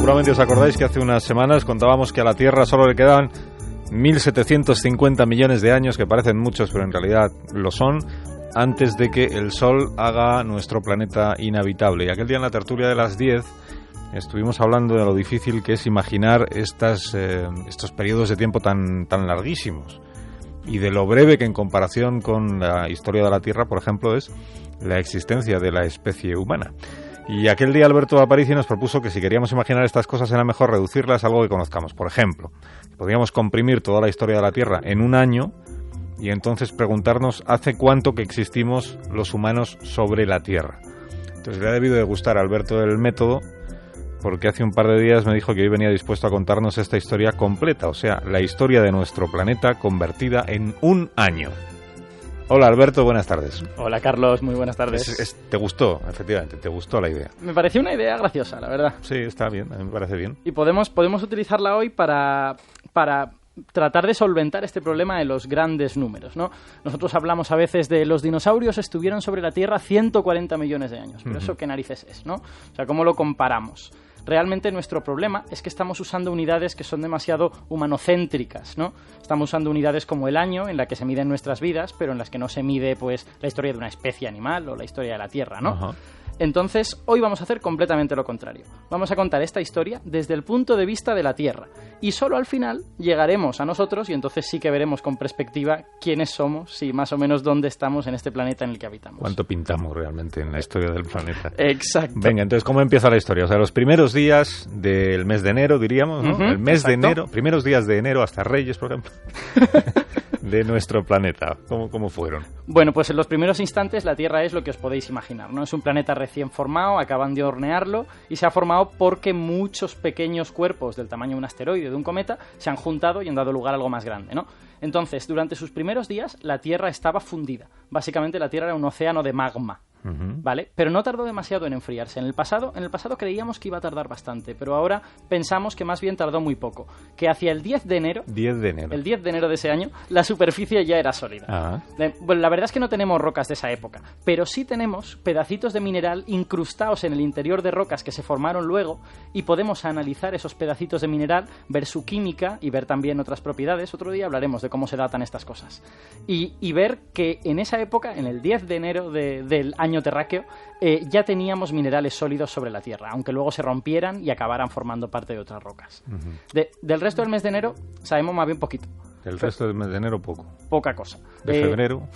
Seguramente os acordáis que hace unas semanas contábamos que a la Tierra solo le quedaban 1.750 millones de años, que parecen muchos, pero en realidad lo son, antes de que el Sol haga nuestro planeta inhabitable. Y aquel día en la tertulia de las 10 estuvimos hablando de lo difícil que es imaginar estos periodos de tiempo tan larguísimos, y de lo breve que en comparación con la historia de la Tierra, por ejemplo, es la existencia de la especie humana. Y aquel día Alberto Aparici nos propuso que si queríamos imaginar estas cosas era mejor reducirlas a algo que conozcamos. Por ejemplo, podríamos comprimir toda la historia de la Tierra en un año y entonces preguntarnos hace cuánto que existimos los humanos sobre la Tierra. Entonces le ha debido de gustar a Alberto el método, porque hace un par de días me dijo que hoy venía dispuesto a contarnos esta historia completa, o sea, la historia de nuestro planeta convertida en un año. Hola Alberto, buenas tardes. Hola Carlos, muy buenas tardes. ¿Te gustó, efectivamente, te gustó la idea? Me pareció una idea graciosa, la verdad. Sí, está bien, a mí me parece bien. Y podemos utilizarla hoy para tratar de solventar este problema de los grandes números, ¿no? Nosotros hablamos a veces de los dinosaurios estuvieron sobre la Tierra 140 millones de años, pero ¿eso qué narices es, no? O sea, ¿cómo lo comparamos? Realmente nuestro problema es que estamos usando unidades que son demasiado humanocéntricas, ¿no? Estamos usando unidades como el año, en la que se miden nuestras vidas, pero en las que no se mide, pues, la historia de una especie animal o la historia de la Tierra, ¿no? Ajá. Entonces, hoy vamos a hacer completamente lo contrario. Vamos a contar esta historia desde el punto de vista de la Tierra. Y solo al final llegaremos a nosotros y entonces sí que veremos con perspectiva quiénes somos y más o menos dónde estamos en este planeta en el que habitamos. ¿Cuánto pintamos realmente en la historia del planeta? Exacto. Venga, entonces, ¿cómo empieza la historia? O sea, los primeros días del mes de enero, diríamos, ¿no? El mes de enero, primeros días de enero hasta Reyes, por ejemplo, de nuestro planeta. ¿Cómo fueron? Bueno, pues en los primeros instantes la Tierra es lo que os podéis imaginar, ¿no? Es un planeta recién formado, acaban de hornearlo y se ha formado porque muchos pequeños cuerpos del tamaño de un asteroide, de un cometa, se han juntado y han dado lugar a algo más grande, ¿no? Entonces, durante sus primeros días, la Tierra estaba fundida. Básicamente, la Tierra era un océano de magma, ¿vale? Pero no tardó demasiado en enfriarse. En el pasado creíamos que iba a tardar bastante, pero ahora pensamos que más bien tardó muy poco. Que hacia el 10 de enero... El 10 de enero de ese año, la superficie ya era sólida. Bueno, la verdad es que no tenemos rocas de esa época, pero sí tenemos pedacitos de mineral incrustados en el interior de rocas que se formaron luego y podemos analizar esos pedacitos de mineral, ver su química y ver también otras propiedades. Otro día hablaremos de cómo se datan estas cosas. Y ver que en esa época, en el 10 de enero del año terráqueo, ya teníamos minerales sólidos sobre la Tierra, aunque luego se rompieran y acabaran formando parte de otras rocas. Del resto del mes de enero sabemos más bien poquito. El resto del mes de enero poco. Poca cosa. De febrero.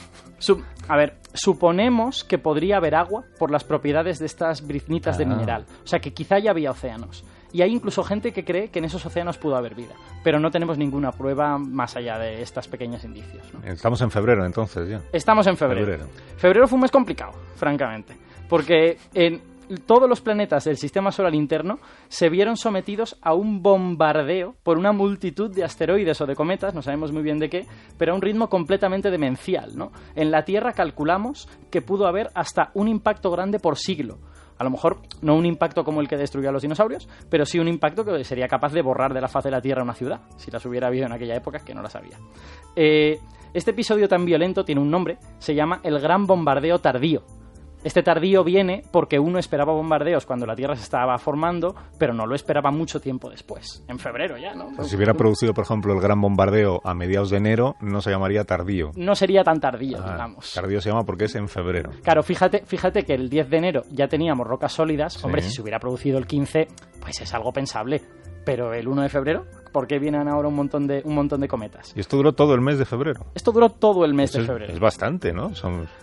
Suponemos que podría haber agua por las propiedades de estas briznitas de mineral. O sea, que quizá ya había océanos. Y hay incluso gente que cree que en esos océanos pudo haber vida. Pero no tenemos ninguna prueba más allá de estos pequeños indicios, ¿no? Estamos en febrero, entonces, ya. Estamos en febrero. Febrero fue un mes complicado, francamente. Porque en todos los planetas del sistema solar interno se vieron sometidos a un bombardeo por una multitud de asteroides o de cometas, no sabemos muy bien de qué, pero a un ritmo completamente demencial, ¿no? En la Tierra calculamos que pudo haber hasta un impacto grande por siglo. A lo mejor no un impacto como el que destruyó a los dinosaurios, pero sí un impacto que sería capaz de borrar de la faz de la Tierra una ciudad, si las hubiera habido en aquella época, que no las había. Este episodio tan violento tiene un nombre, se llama el Gran Bombardeo Tardío. Este tardío viene porque uno esperaba bombardeos cuando la Tierra se estaba formando, pero no lo esperaba mucho tiempo después, en febrero ya, ¿no? Si hubiera producido, por ejemplo, el gran bombardeo a mediados de enero, no se llamaría tardío. No sería tan tardío, digamos. Tardío se llama porque es en febrero. Claro, fíjate que el 10 de enero ya teníamos rocas sólidas. Sí. Hombre, si se hubiera producido el 15, pues es algo pensable. Pero el 1 de febrero, ¿por qué vienen ahora un montón de cometas? ¿Y esto duró todo el mes de febrero? Esto duró todo el mes de febrero. Es bastante, ¿no?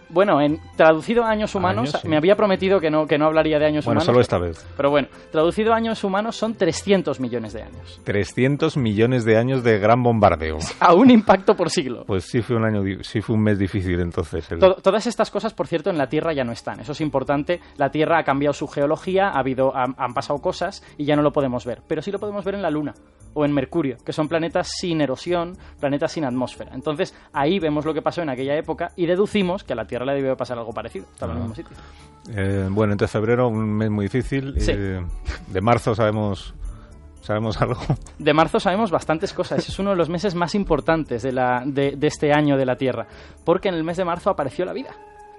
Bueno, traducido a años humanos, sí. Me había prometido que no hablaría de años humanos. Bueno, solo esta vez. Pero bueno, traducido a años humanos son 300 millones de años. 300 millones de años de gran bombardeo. A un impacto por siglo. Pues sí fue un mes difícil entonces. Todas estas cosas, por cierto, en la Tierra ya no están. Eso es importante. La Tierra ha cambiado su geología, han pasado cosas y ya no lo podemos ver. Pero sí lo podemos ver en la Luna o en Mercurio, que son planetas sin erosión, planetas sin atmósfera. Entonces, ahí vemos lo que pasó en aquella época y deducimos que a la Tierra le debió pasar algo parecido. Estaba en el mismo sitio. Bueno, entonces febrero, un mes muy difícil. Sí. De marzo sabemos algo. De marzo sabemos bastantes cosas. Es uno de los meses más importantes de este año de la Tierra, porque en el mes de marzo apareció la vida.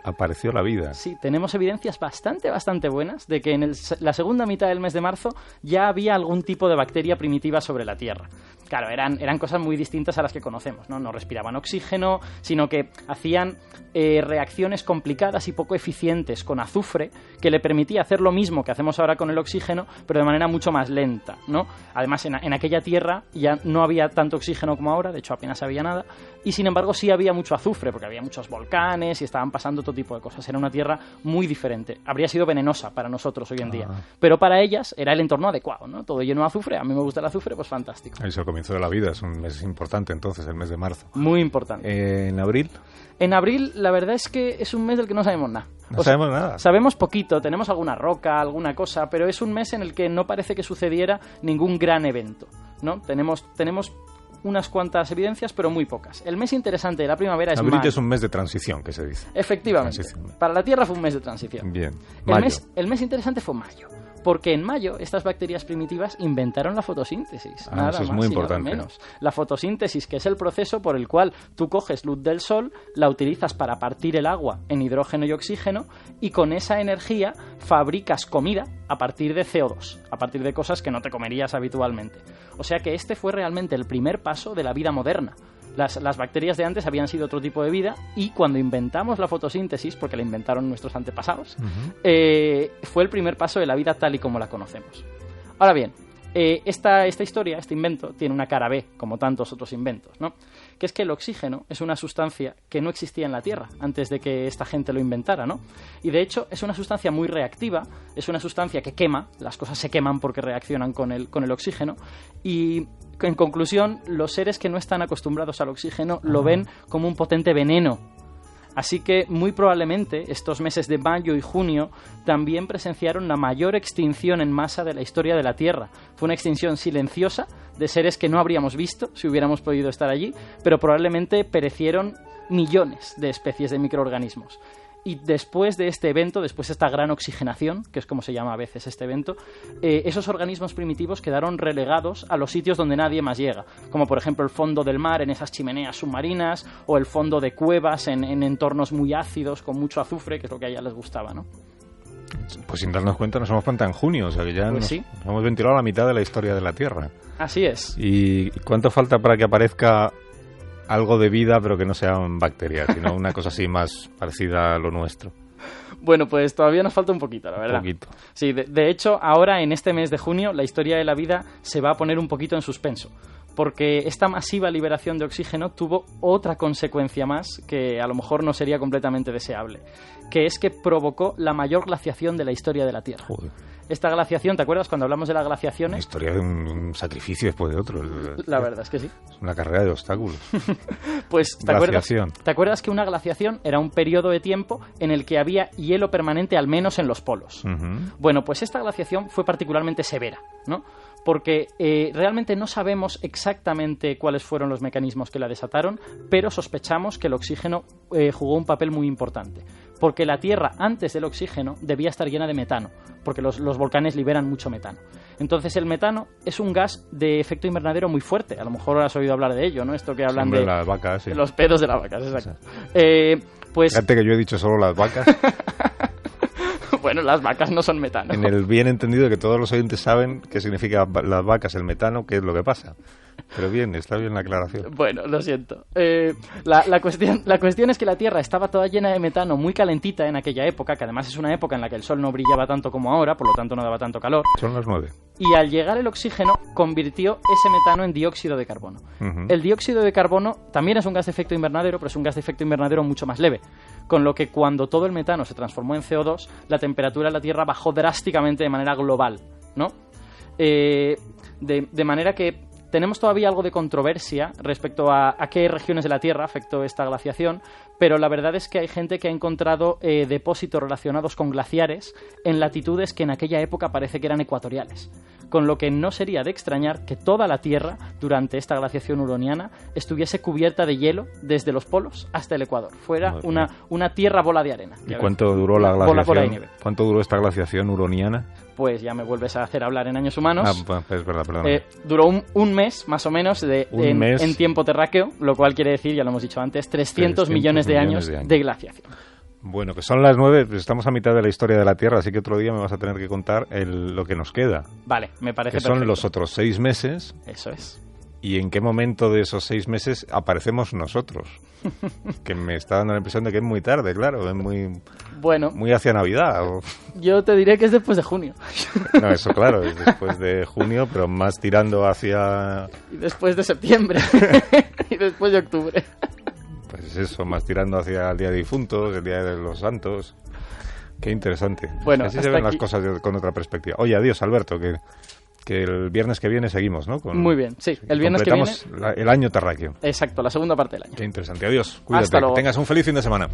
apareció la vida. Sí, tenemos evidencias bastante buenas de que en la segunda mitad del mes de marzo ya había algún tipo de bacteria primitiva sobre la Tierra. Claro, eran cosas muy distintas a las que conocemos, ¿no? No respiraban oxígeno, sino que hacían reacciones complicadas y poco eficientes con azufre que le permitía hacer lo mismo que hacemos ahora con el oxígeno, pero de manera mucho más lenta, ¿no? Además, en aquella Tierra ya no había tanto oxígeno como ahora, de hecho apenas había nada, y sin embargo sí había mucho azufre, porque había muchos volcanes y estaban pasando todo tipo de cosas. Era una Tierra muy diferente. Habría sido venenosa para nosotros hoy en día, pero para ellas era el entorno adecuado, ¿no? Todo lleno de azufre. A mí me gusta el azufre, pues fantástico. Es el comienzo de la vida, es un mes importante entonces, el mes de marzo. Muy importante. ¿En abril? En abril, la verdad es que es un mes del que no sabemos nada. No sabemos nada. Sabemos poquito, tenemos alguna roca, alguna cosa, pero es un mes en el que no parece que sucediera ningún gran evento, ¿no? Tenemos unas cuantas evidencias, pero muy pocas. El mes interesante de la primavera es abril, mayo. que es un mes de transición, que se dice. Efectivamente. Transición. Para la Tierra fue un mes de transición. Bien. Mayo. El mes interesante fue mayo. Porque en mayo estas bacterias primitivas inventaron la fotosíntesis, nada eso es más muy y nada importante. menos. La fotosíntesis, que es el proceso por el cual tú coges luz del sol, la utilizas para partir el agua en hidrógeno y oxígeno, y con esa energía fabricas comida a partir de CO2, a partir de cosas que no te comerías habitualmente. O sea que este fue realmente el primer paso de la vida moderna. Las bacterias de antes habían sido otro tipo de vida, y cuando inventamos la fotosíntesis, porque la inventaron nuestros antepasados, fue el primer paso de la vida tal y como la conocemos. Ahora bien, esta historia, este invento, tiene una cara B, como tantos otros inventos, ¿no? Que es que el oxígeno es una sustancia que no existía en la Tierra antes de que esta gente lo inventara, ¿no? Y de hecho es una sustancia muy reactiva, es una sustancia que quema, las cosas se queman porque reaccionan con el oxígeno, y en conclusión, los seres que no están acostumbrados al oxígeno lo ven como un potente veneno. Así que muy probablemente estos meses de mayo y junio también presenciaron la mayor extinción en masa de la historia de la Tierra. Fue una extinción silenciosa de seres que no habríamos visto si hubiéramos podido estar allí, pero probablemente perecieron millones de especies de microorganismos. Y después de este evento, después de esta gran oxigenación, que es como se llama a veces este evento, esos organismos primitivos quedaron relegados a los sitios donde nadie más llega, como por ejemplo el fondo del mar en esas chimeneas submarinas, o el fondo de cuevas en entornos muy ácidos con mucho azufre, que es lo que a ella les gustaba, ¿no? Pues sin darnos cuenta nos hemos plantado en junio, o sea que ya Pues nos hemos ventilado la mitad de la historia de la Tierra. Así es. ¿Y cuánto falta para que aparezca algo de vida, pero que no sean bacterias, sino una cosa así más parecida a lo nuestro? Bueno, pues todavía nos falta un poquito, la verdad. Un poquito. Sí, de hecho, ahora en este mes de junio, la historia de la vida se va a poner un poquito en suspenso, porque esta masiva liberación de oxígeno tuvo otra consecuencia más que a lo mejor no sería completamente deseable, que es que provocó la mayor glaciación de la historia de la Tierra. Joder. Esta glaciación, ¿te acuerdas cuando hablamos de las Una glaciaciones? historia de un sacrificio después de otro. La verdad es que sí. Es una carrera de obstáculos. Pues, Glaciación. ¿te acuerdas que una glaciación era un periodo de tiempo en el que había hielo permanente al menos en los polos? Bueno, pues esta glaciación fue particularmente severa, ¿no? Porque realmente no sabemos exactamente cuáles fueron los mecanismos que la desataron, pero sospechamos que el oxígeno jugó un papel muy importante. Porque la Tierra, antes del oxígeno, debía estar llena de metano, porque los volcanes liberan mucho metano. Entonces el metano es un gas de efecto invernadero muy fuerte. A lo mejor has oído hablar de ello, ¿no? Esto que hablan de las vacas, sí. los pedos de las vacas, exacto. Pues Fíjate que yo he dicho solo las vacas. bueno, las vacas no son metano. En el bien entendido de que todos los oyentes saben qué significa las vacas, el metano, qué es lo que pasa. Pero bien, está bien la aclaración. Bueno, lo siento. La cuestión es que la Tierra estaba toda llena de metano, muy calentita en aquella época, que además es una época en la que el sol no brillaba tanto como ahora, por lo tanto no daba tanto calor. Son las 9. Y al llegar el oxígeno, convirtió ese metano en dióxido de carbono. El dióxido de carbono también es un gas de efecto invernadero, pero es un gas de efecto invernadero mucho más leve. Con lo que cuando todo el metano se transformó en CO2, la temperatura de la Tierra bajó drásticamente de manera global, ¿no? De manera que tenemos todavía algo de controversia respecto a qué regiones de la Tierra afectó esta glaciación, pero la verdad es que hay gente que ha encontrado depósitos relacionados con glaciares en latitudes que en aquella época parece que eran ecuatoriales. Con lo que no sería de extrañar que toda la Tierra, durante esta glaciación huroniana, estuviese cubierta de hielo desde los polos hasta el Ecuador. Fuera una tierra bola de arena. ¿Y cuánto duró la glaciación? Bola de nieve. ¿Cuánto duró esta glaciación huroniana? Pues ya me vuelves a hacer hablar en años humanos. Es verdad, perdón. Duró un mes, más o menos, en tiempo terráqueo, lo cual quiere decir, ya lo hemos dicho antes, 300 millones de años de glaciación. Bueno, que son las 9, pues estamos a mitad de la historia de la Tierra, así que otro día me vas a tener que contar lo que nos queda. Vale, me parece que son perfecto. los otros 6 meses. Eso es. ¿Y en qué momento de esos 6 meses aparecemos nosotros? Que me está dando la impresión de que es muy tarde, claro, es muy hacia Navidad. Yo te diré que es después de junio. No, eso claro, es después de junio, pero más tirando hacia... Y después de septiembre. Y después de octubre. Pues eso, más tirando hacia el Día de Difuntos, el Día de los Santos. Qué interesante. Bueno, así se ven las cosas con otra perspectiva. Oye, adiós, Alberto, que el viernes que viene seguimos, ¿no? Muy bien, sí. El viernes que viene... el año terráqueo. Exacto, la segunda parte del año. Qué interesante. Adiós, cuídate. Hasta luego. Que tengas un feliz fin de semana.